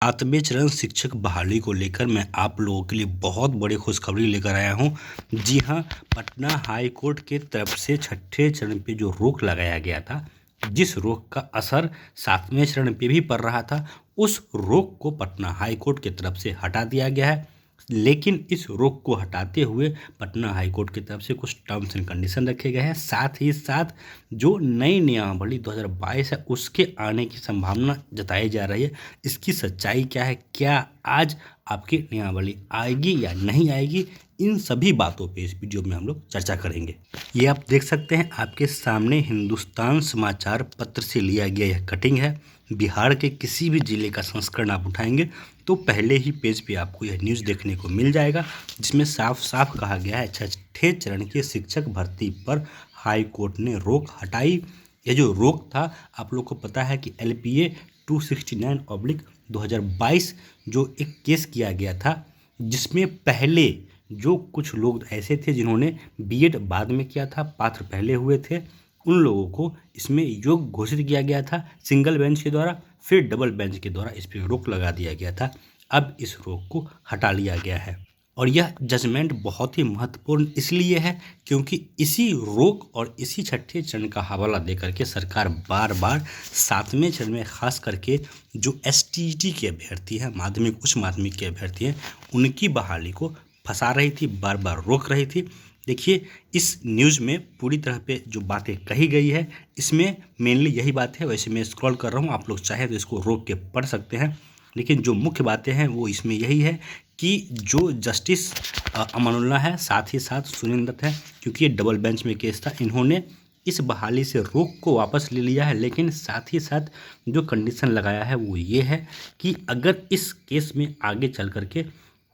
सातवें चरण शिक्षक बहाली को लेकर मैं आप लोगों के लिए बहुत बड़ी खुशखबरी लेकर आया हूं। जी हां, पटना हाई कोर्ट के तरफ से छठे चरण पे जो रोक लगाया गया था, जिस रोक का असर सातवें चरण पे भी पड़ रहा था, उस रोक को पटना हाई कोर्ट की तरफ से हटा दिया गया है। लेकिन इस रोक को हटाते हुए पटना हाई कोर्ट की तरफ से कुछ टर्म्स एंड कंडीशन रखे गए हैं। साथ ही साथ जो नई नियमावली 2022 है उसके आने की संभावना जताई जा रही है। इसकी सच्चाई क्या है, क्या आज आपकी नियमावली आएगी या नहीं आएगी, इन सभी बातों पे इस वीडियो में हम लोग चर्चा करेंगे। ये आप देख सकते हैं, आपके सामने हिंदुस्तान समाचार पत्र से लिया गया यह कटिंग है। बिहार के किसी भी जिले का संस्करण आप उठाएंगे तो पहले ही पेज पे आपको यह न्यूज़ देखने को मिल जाएगा, जिसमें साफ साफ कहा गया है छठे चरण के शिक्षक भर्ती पर हाई कोर्ट ने रोक हटाई। यह जो रोक था, आप लोग को पता है कि LPA 269/2022 जो एक केस किया गया था, जिसमें पहले जो कुछ लोग ऐसे थे जिन्होंने B.Ed बाद में किया था, पात्र पहले हुए थे, उन लोगों को इसमें योग्य घोषित किया गया था सिंगल बेंच के द्वारा, फिर डबल बेंच के द्वारा इस पर रोक लगा दिया गया था। अब इस रोक को हटा लिया गया है और यह जजमेंट बहुत ही महत्वपूर्ण इसलिए है क्योंकि इसी रोक और इसी छठे चरण का हवाला देकर के सरकार बार बार सातवें चरण में खास करके जो STET के अभ्यर्थी हैं, माध्यमिक उच्च माध्यमिक के अभ्यर्थी हैं, उनकी बहाली को फंसा रही थी, बार बार रोक रही थी। देखिए, इस न्यूज़ में पूरी तरह पे जो बातें कही गई है, इसमें मेनली यही बात है। वैसे मैं स्क्रॉल कर रहा हूँ, आप लोग चाहें तो इसको रोक के पढ़ सकते हैं, लेकिन जो मुख्य बातें हैं वो इसमें यही है कि जो जस्टिस अमानुल्लाह है, साथ ही साथ सुनील दत्त है, क्योंकि ये डबल बेंच में केस था, इन्होंने इस बहाली से रोक को वापस ले लिया है। लेकिन साथ ही साथ जो कंडीशन लगाया है वो ये है कि अगर इस केस में आगे चल करके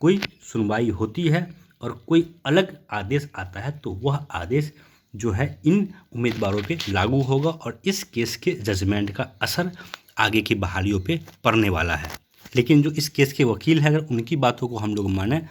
कोई सुनवाई होती है और कोई अलग आदेश आता है तो वह आदेश जो है इन उम्मीदवारों पे लागू होगा और इस केस के जजमेंट का असर आगे की बहालियों पे पड़ने वाला है। लेकिन जो इस केस के वकील हैं, अगर उनकी बातों को हम लोग माने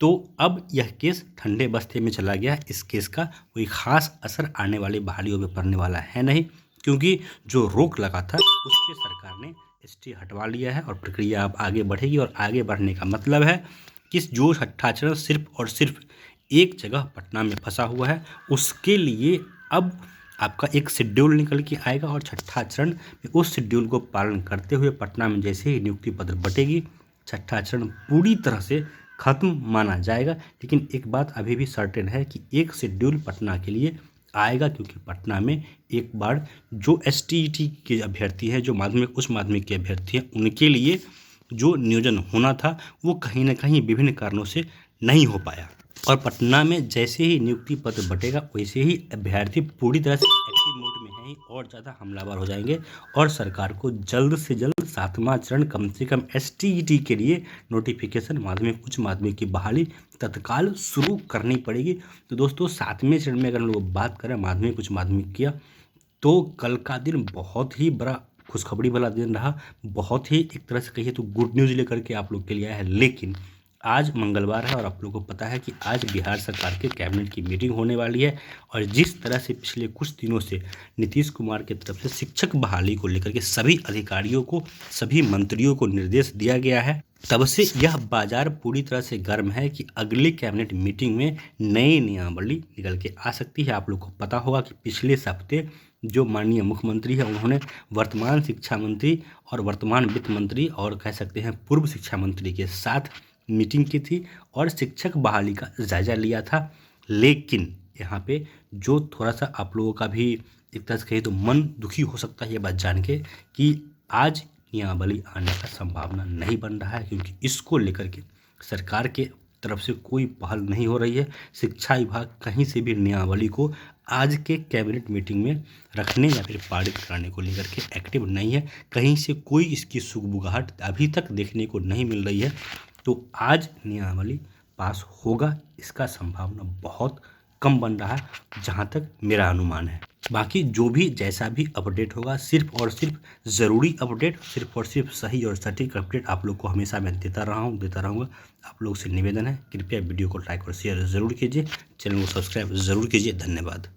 तो अब यह केस ठंडे बस्ते में चला गया। इस केस का कोई ख़ास असर आने वाली बहालियों पे पड़ने वाला है नहीं, क्योंकि जो रोक लगा था उस पर सरकार ने स्टे हटवा लिया है और प्रक्रिया अब आगे बढ़ेगी। और आगे बढ़ने का मतलब है कि जो छठा चरण सिर्फ और सिर्फ एक जगह पटना में फंसा हुआ है, उसके लिए अब आपका एक शेड्यूल निकल के आएगा और छठा चरण में उस शेड्यूल को पालन करते हुए पटना में जैसे ही नियुक्ति पत्र बटेगी, छठा चरण पूरी तरह से खत्म माना जाएगा। लेकिन एक बात अभी भी सर्टेन है कि एक शेड्यूल पटना के लिए आएगा, क्योंकि पटना में एक बार जो STET के अभ्यर्थी हैं, जो माध्यमिक उच्च माध्यमिक के अभ्यर्थी हैं, उनके लिए जो नियोजन होना था वो कहीं ना कहीं विभिन्न कारणों से नहीं हो पाया। और पटना में जैसे ही नियुक्ति पत्र बटेगा वैसे ही अभ्यर्थी पूरी तरह से एक्टिव मोड में है और ज़्यादा हमलावर हो जाएंगे और सरकार को जल्द से जल्द सातवां चरण कम से कम STET के लिए नोटिफिकेशन माध्यमिक उच्च माध्यमिक की बहाली तत्काल शुरू करनी पड़ेगी। तो दोस्तों, सातवें चरण में अगर हम लोग बात करें माध्यमिक उच्च माध्यमिक किया, तो कल का दिन बहुत ही बड़ा खुशखबरी वाला दिन रहा। बहुत ही एक तरह से कहिए तो गुड न्यूज़ लेकर के आप लोग के लिए आया है। लेकिन आज मंगलवार है और आप लोगों को पता है कि आज बिहार सरकार के कैबिनेट की मीटिंग होने वाली है और जिस तरह से पिछले कुछ दिनों से नीतीश कुमार की तरफ से शिक्षक बहाली को लेकर के सभी अधिकारियों को, सभी मंत्रियों को निर्देश दिया गया है, तब से यह बाजार पूरी तरह से गर्म है कि अगले कैबिनेट मीटिंग में नई नियमावली निकल के आ सकती है। आप लोग को पता होगा कि पिछले हफ्ते जो माननीय मुख्यमंत्री है, उन्होंने वर्तमान शिक्षा मंत्री और वर्तमान वित्त मंत्री और कह सकते हैं पूर्व शिक्षा मंत्री के साथ मीटिंग की थी और शिक्षक बहाली का जायजा लिया था। लेकिन यहाँ पे जो थोड़ा सा आप लोगों का भी एक तरह से कहे तो मन दुखी हो सकता है ये बात जान के कि आज नियमावली आने का संभावना नहीं बन रहा है, क्योंकि इसको लेकर के सरकार के तरफ से कोई पहल नहीं हो रही है। शिक्षा विभाग कहीं से भी नियमावली को आज के कैबिनेट मीटिंग में रखने या फिर पारित कराने को लेकर के एक्टिव नहीं है। कहीं से कोई इसकी सुगबुगाहट अभी तक देखने को नहीं मिल रही है। तो आज नियमावली पास होगा, इसका संभावना बहुत कम बन रहा है जहाँ तक मेरा अनुमान है। बाकी जो भी जैसा भी अपडेट होगा, सिर्फ और सिर्फ ज़रूरी अपडेट, सिर्फ और सिर्फ सही और सटीक अपडेट आप लोग को हमेशा मैं देता रहूँगा। आप लोग से निवेदन है, कृपया वीडियो को लाइक और शेयर ज़रूर कीजिए, चैनल को सब्सक्राइब ज़रूर कीजिए। धन्यवाद।